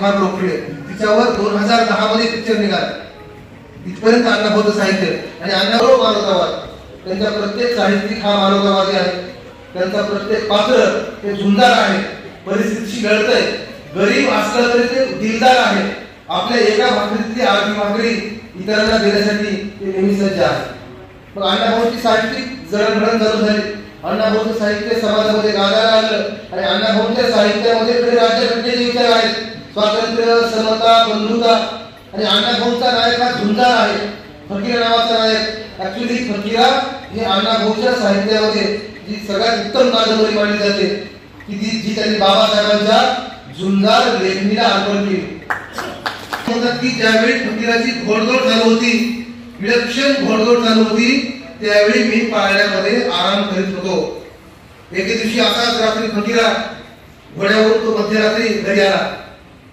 फार लोकप्रिय, तिच्यावर 2010 मध्ये पिक्चर निघाला. इथपर्यंत अण्णाभाऊचं साहित्य आणि अण्णाभाऊ मानवतावाद. त्यांचा प्रत्येक साहित्यिक हा मानवतावादी आहे. त्यांचा प्रत्येक पात्र हे झुंजार आहे, परिस्थितीशी लढतंय. गरीब असलं तरी ते दिलदार आहे. आपल्या एका भाकरीतली अर्धी भाकरी इतरांना देण्यासाठी ते नेहमी सज्ज आहे. मग अण्णाभाऊची साहित्यिक जडणघडण चालू झाली. अण्णाभाऊचं साहित्य समाजामध्ये गाजाला आणलं आणि अण्णाभाऊच्या साहित्यामध्ये खरे राज्यघटनेचे विचार आहेत. स्वातंत्र्य, समता, बंधुता. आणि अण्णाभाऊचा नायक हा झुंजार आहे, फकीरा नावाचा नायक. ऍक्च्युली फकीरा हे अण्णाभाऊच्या साहित्यामध्ये जी सगळ्यात उत्तम कादंबरी मानली जाते की जी त्यांनी बाबासाहेबांच्या झुंजार लेखणीला अर्पण केली. की ज्यावेळी फकीराची घोडदौड चालू होती, विलक्षण घोडदौड चालू होती, त्यावेळी मी पाळण्यामध्ये आराम करीत होतो. एके दिवशी असाच रात्री फकीरा घोड्यावरून तो मध्यरात्री घरी आला.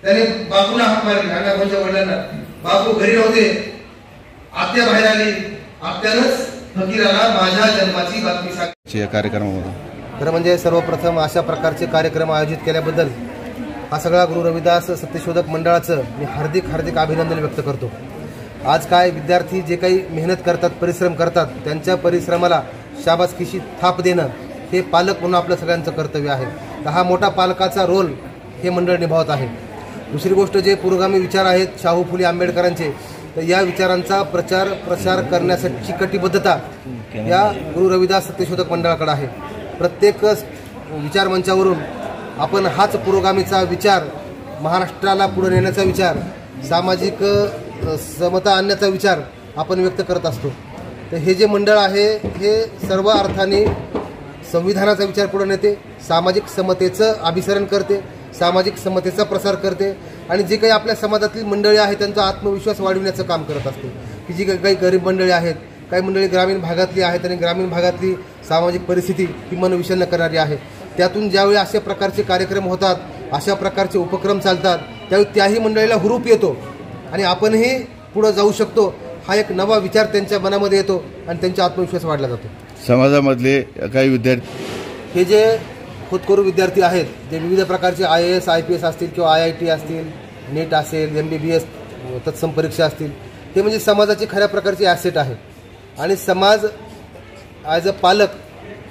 त्याने बापूला हाक मारली, अण्णाभाऊंच्या वडिलांना. बापू घरी नव्हते. आत्या बाहेर आली. आत्यानंच फकीराला माझ्या जन्माची बातमी सांगितली. कार्यक्रमामध्ये खरं म्हणजे सर्वप्रथम अशा प्रकारचे कार्यक्रम आयोजित केल्याबद्दल हा सगळा गुरु रविदास सत्यशोधक मंडळाचं मी हार्दिक अभिनंदन व्यक्त करतो. आज काय विद्यार्थी जे काही मेहनत करतात, परिश्रम करतात, त्यांच्या परिश्रमाला शाबासकीची थाप देणं हे पालक म्हणून आपलं सगळ्यांचं कर्तव्य आहे. तर हा मोठा पालकाचा रोल हे मंडळ निभावत आहे. दुसरी गोष्ट, जे पुरोगामी विचार आहेत शाहू फुले आंबेडकरांचे, तर या विचारांचा प्रसार करण्यासाठी कटिबद्धता या गुरु रविदास सत्यशोधक मंडळाकडे आहे. प्रत्येक विचार मंचावरून आपण हाच पुरोगामीचा विचार, महाराष्ट्राला पुढे नेण्याचा विचार, सामाजिक समता आणण्याचा विचार आपण व्यक्त करत असतो. तर हे जे मंडळ आहे हे सर्व अर्थाने संविधानाचा विचार पुढे नेते, सामाजिक समतेचं अभिसरण करते, सामाजिक समतेचा प्रसार करते आणि जे काही आपल्या समाजातील मंडळी आहेत त्यांचा आत्मविश्वास वाढविण्याचं काम करत असतो. की जी काही गरीब मंडळी आहेत, काही मंडळी ग्रामीण भागातली आहेत आणि ग्रामीण भागातली सामाजिक परिस्थिती ही मनविषण्ण करणारी आहे. त्यातून ज्यावेळी अशा प्रकारचे कार्यक्रम होतात, अशा प्रकारचे उपक्रम चालतात, त्यावेळी त्याही मंडळीला हुरूप येतो आणि आपणही पुढे जाऊ शकतो हा एक नवा विचार त्यांच्या मनामध्ये येतो आणि त्यांचा आत्मविश्वास वाढला जातो. समाजामधले काही विद्यार्थी हे जे खुदकरू विद्यार्थी आहेत, जे विविध प्रकारचे IAS IPS असतील किंवा IIT असतील, नीट असेल, MBBS तत्सम परीक्षा असतील, ते म्हणजे समाजाची खऱ्या प्रकारची ॲसेट आहे. आणि समाज ॲज अ पालक,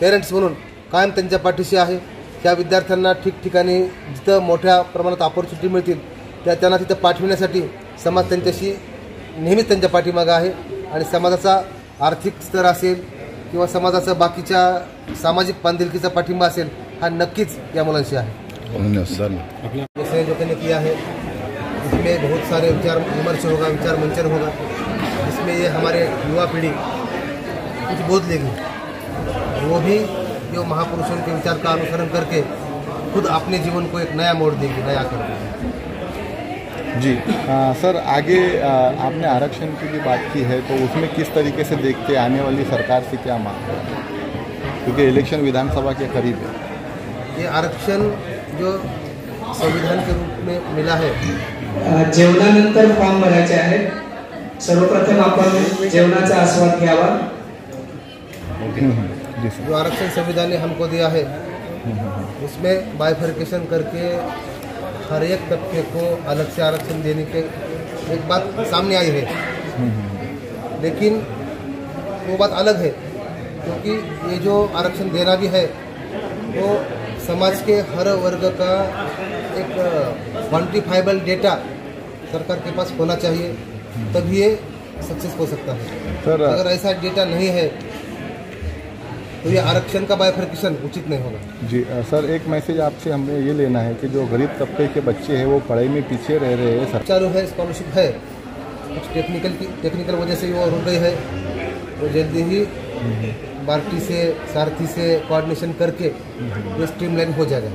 पेरेंट्स म्हणून कायम त्यांच्या पाठीशी आहे. त्या विद्यार्थ्यांना ठिकठिकाणी जिथं मोठ्या प्रमाणात ऑपॉर्च्युनिटी मिळतील त्यांना तिथं पाठविण्यासाठी समाज त्यांच्याशी नेहमीच त्यांच्या पाठीमागं आहे. आणि समाजाचा आर्थिक स्तर असेल किंवा समाजाचा बाकीच्या सामाजिक बांधिलकीचा पाठिंबा असेल हा नक्कीच या मुलांशी आहे. संयोजकों ने किया है, इसमें बहुत सारे विचार विमर्श होगा, विचार मंचन होगा. इसमें ये हमारे युवा पीढ़ी कुछ बोध लेगी, वो भी जो महापुरुषों के विचार का अनुसरण करके खुद अपने जीवन को एक नया मोड़ देगी, नया कर देगी. जी सर, आगे आपने आरक्षण की भी बात की है, तो उसमें किस तरीके से देखते आने वाली सरकार से क्या मांग है, क्योंकि इलेक्शन विधानसभा के करीब है. ये आरक्षण जो संविधान के रूप में मिला है, जेवणानंतर फॉर्म भरायचे आहेत. सर्वप्रथम आपण जेवणाचा आस्वाद घ्यावा. जो आरक्षण संविधान ने हमको दिया है उसमें बाइफर्केशन करके हर एक तबके को अलग से आरक्षण देने के एक बात सामने आई है, लेकिन वो बात अलग है क्योंकि ये जो आरक्षण देना भी है वो समाज के हर वर्ग का एक क्वान्टिफाइबल डेटा सरकार के पास होना चाहिए, तभी ये सक्सेस हो सकता है. सर, अगर ऐसा डेटा नहीं है तो ये आरक्षण का बाइफर्केशन उचित नहीं होगा. जी सर, एक मैसेज आपसे हमें ये लेना है कि जो गरीब तबके के बच्चे हैं वो पढ़ाई में पीछे रह रहे हैं. चालू है, स्कॉलरशिप है, कुछ टेक्निकल वजह से वो रुक गई है, तो जल्दी ही बार्टी से, सारथी से कोऑर्डिनेशन करके ये स्ट्रीमलाइन हो जाएगा.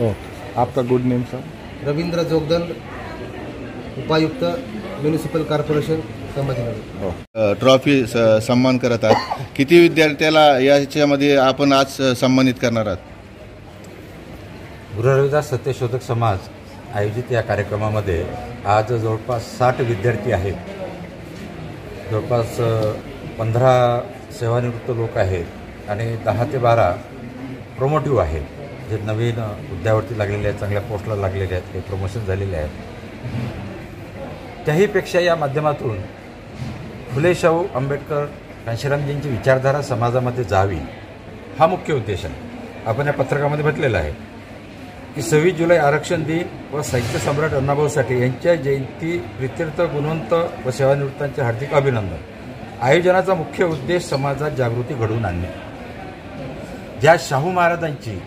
ओके, आपका good name sir? Ravindra Jogdand, उपायुक्त म्युनिसिपल कॉर्पोरेशन संभाजीनगर. ट्रॉफी सन्मान करत आहात. किती विद्यार्थ्याला याच्यामध्ये आपण आज सन्मानित करणार आहात? गुरु रविदास सत्यशोधक समाज आयोजित या कार्यक्रमामध्ये आज जवळपास 60 विद्यार्थी आहेत. जवळपास 15 सेवानिवृत्त लोक आहेत आणि 10 ते 12 प्रोमोटिव्ह आहेत, जे नवीन हुद्द्यावरती लागलेले आहेत, चांगल्या पोस्टला लागलेले आहेत, काही प्रमोशन झालेले आहेत. त्याहीपेक्षा या माध्यमातून फुले शाहू आंबेडकर घनश्यामजींची विचारधारा समाजामध्ये जावी हा मुख्य उद्देश आहे. आपण या पत्रकामध्ये म्हटलेलं आहे की 26 जुलै आरक्षण दिन व साहित्य सम्राट अण्णाभाऊ साठे यांच्या जयंती प्रित्यर्थ गुणवंत व सेवानिवृत्तांचे हार्दिक अभिनंदन. आयोजनाचा मुख्य उद्देश समाजात जागृती घडवून आणणे. ज्या शाहू महाराजांची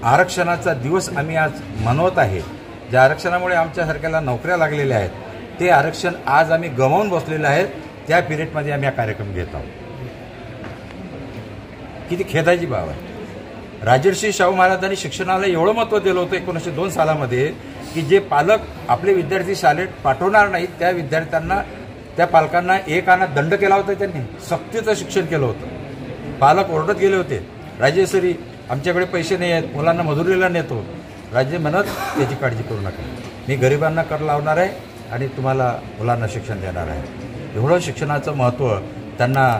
आरक्षणाचा दिवस आम्ही आज मनवत आहे, ज्या आरक्षणामुळे आमच्यासारख्याला नोकऱ्या लागलेल्या आहेत, ते आरक्षण आज आम्ही गमावून बसलेलं आहे. त्या पिरियडमध्ये आम्ही हा कार्यक्रम घेत आहोत. किती खेदाची बाब आहे. राजर्षी शाहू महाराजांनी शिक्षणाला एवढं महत्त्व दिलं होतं 1902 सालामध्ये की जे पालक आपले विद्यार्थी शाळेत पाठवणार नाहीत त्या विद्यार्थ्यांना, त्या पालकांना 1 आना दंड केला होता. त्यांनी सक्तीचं शिक्षण केलं होतं. पालक ओरडत गेले होते, राजेश्वरी आमच्याकडे पैसे नाही आहेत, मुलांना मजुरीला नेतो. राज्य म्हणत त्याची काळजी करू नका, मी गरिबांना कर लावणार आहे आणि तुम्हाला मुलांना शिक्षण देणार आहे. एवढं शिक्षणाचं महत्त्व त्यांना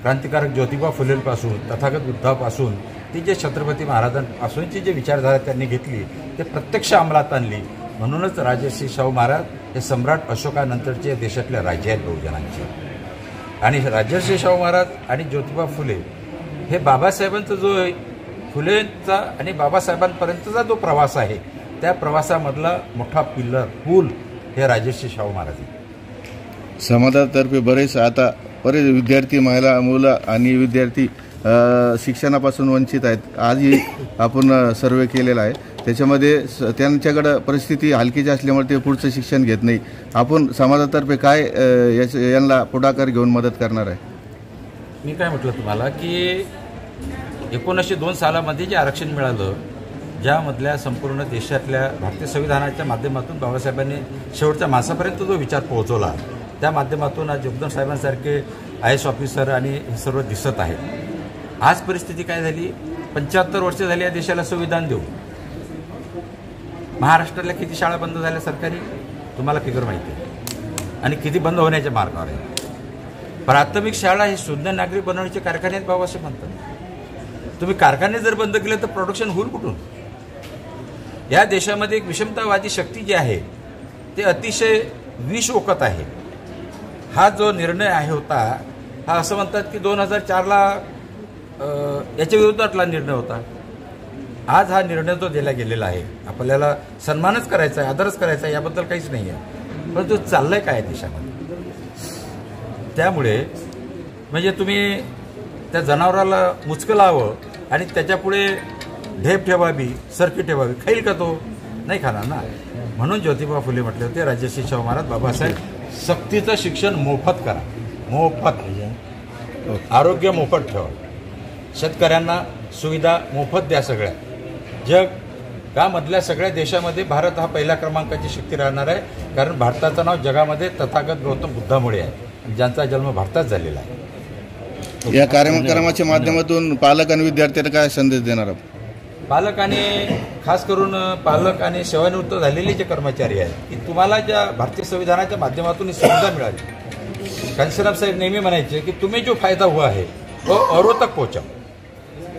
क्रांतिकारक ज्योतिबा फुलेंपासून तथागत बुद्धापासून ती जे छत्रपती महाराजांपासूनची जी विचारधारा त्यांनी घेतली ते प्रत्यक्ष अंमलात आणली. म्हणूनच राजर्षी शाहू महाराज हे सम्राट अशोकानंतरचे देशातले राजे आहेत बहुजनांचे. आणि राजर्षी शाहू महाराज आणि ज्योतिबा फुले हे बाबासाहेबांचा जो फुलेंचा आणि बाबासाहेबांपर्यंतचा जो प्रवास आहे त्या प्रवासामधला मोठा पूल हे राजर्षी शाहू महाराज आहेत. समाजातर्फे बरेच विद्यार्थी, महिला, मुलं आणि विद्यार्थी शिक्षणापासून वंचित आहेत. आजही आपण सर्वे केलेला आहे. त्याच्यामध्ये त्यांच्याकडं परिस्थिती हलकीची असल्यामुळे ते पुढचं शिक्षण घेत नाही. आपण समाजातर्फे काय यांना पुढाकार घेऊन मदत करणार आहे? मी काय म्हटलं तुम्हाला की 1902 सालामध्ये जे आरक्षण मिळालं, ज्यामधल्या संपूर्ण देशातल्या भारतीय संविधानाच्या माध्यमातून बाबासाहेबांनी शेवटच्या माणसापर्यंत जो विचार पोहोचवला, त्या माध्यमातून आज जगदम साहेबांसारखे IAS ऑफिसर आणि हे सर्व दिसत आहेत. आज परिस्थिती काय झाली, 75 वर्ष झाली या देशाला संविधान देऊ. महाराष्ट्रातल्या किती शाळा बंद झाल्या सरकारी, तुम्हाला फिगर माहिती आहे, आणि किती बंद होण्याच्या मार्गावर आहे. प्राथमिक शाळा हे शुद्ध नागरिक बनवण्याचे कारखाने आहेत बाबासाहेब म्हणतात. तुम्ही कारखाने जर बंद केले तर प्रोडक्शन होईल कुठून? या देशामध्ये एक विषमतावादी शक्ती जी आहे ते अतिशय विष ओकत आहे. हा जो निर्णय आहे होता, हा असं म्हणतात की 2004ला याच्या विरोधातला निर्णय होता. आज हा निर्णय जो दिला गेलेला आहे, आपल्याला सन्मानच करायचा आहे, आदरच करायचा आहे, याबद्दल काहीच नाही आहे. पण तो चाललाय काय देशामध्ये. त्यामुळे म्हणजे तुम्ही त्या जनावराला मुचकं लावावं आणि त्याच्यापुढे ढेप ठेवावी, सरकी ठेवावी, खाईल का तो? नाही खाणार ना. म्हणून ज्योतिबा फुले म्हटले होते, राजर्षी शाहू महाराज, बाबासाहेब, सक्तीचं शिक्षण मोफत करा, मोफत, आरोग्य मोफत ठेवा, शेतकऱ्यांना सुविधा मोफत द्या. सगळ्या जगामधल्या सगळ्या देशामध्ये भारत हा पहिल्या क्रमांकाची शक्ती राहणार आहे. कारण भारताचं नाव जगामध्ये तथागत गौतम बुद्धामुळे आहे, ज्यांचा जन्म भारतात झालेला आहे. या कार्यक्रमाच्या माध्यमातून पालक आणि विद्यार्थ्यांना काय संदेश देणार आहात? पालक आणि खास करून पालक आणि सेवानिवृत्त झालेले जे कर्मचारी आहेत की तुम्हाला ज्या भारतीय संविधानाच्या माध्यमातून ही सुविधा मिळाली. घनश्याम साहेब नेहमी म्हणायचे की तुम्ही जो फायदा हुआ आहे तो औरों तक पोहोचा.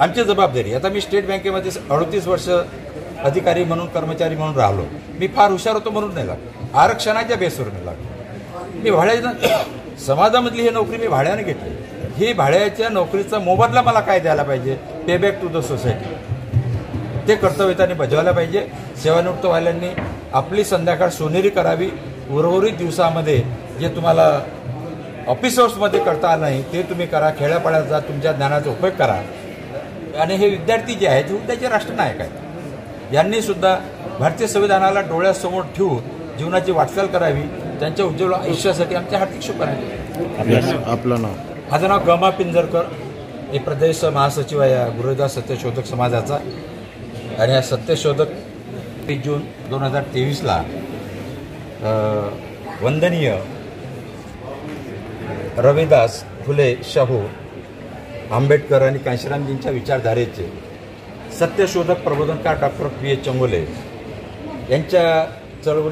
आमची जबाबदारी. आता मी स्टेट बँकेमध्ये 38 वर्ष अधिकारी म्हणून, कर्मचारी म्हणून राहिलो. मी फार हुशार होतो म्हणून नाही लागलो, आरक्षणाच्या बेसवर नाही लागलो. मी भाड्यानं समाजामधली ही नोकरी मी भाड्यानं घेतली. ही भाड्याच्या नोकरीचा मोबदला मला काय द्यायला पाहिजे? पे बॅक टू द सोसायटी. ते कर्तव्य त्यांनी बजावलं पाहिजे. सेवानिवृत्तवाल्यांनी आपली संध्याकाळ सोनेरी करावी. उर्वरित दिवसामध्ये जे तुम्हाला ऑफिस हाऊसमध्ये करता आलं नाही ते तुम्ही करा. खेड्यापाड्यात जा, तुमच्या ज्ञानाचा उपयोग करा. आणि हे विद्यार्थी जे आहेत हे उद्याचे राष्ट्रनायक आहेत. यांनी सुद्धा भारतीय संविधानाला डोळ्यासमोर ठेवून जीवनाची वाटचाल करावी. त्यांच्या उज्ज्वल आयुष्यासाठी आमच्या हार्दिक शुभेच्छा. आपलं नाव? माझं नाव गमा पिंजरकर. मी प्रदेश महासचिव आहे या गुरु रविदास सत्यशोधक समाजाचा. आणि या सत्यशोधक 30 जून 2023ला वंदनीय रविदास फुले शाहू आंबेडकर आणि कांशीरामजींच्या विचारधारेचे सत्यशोधक प्रबोधनकार डॉक्टर P.H. चंगोले यांच्या चळवळी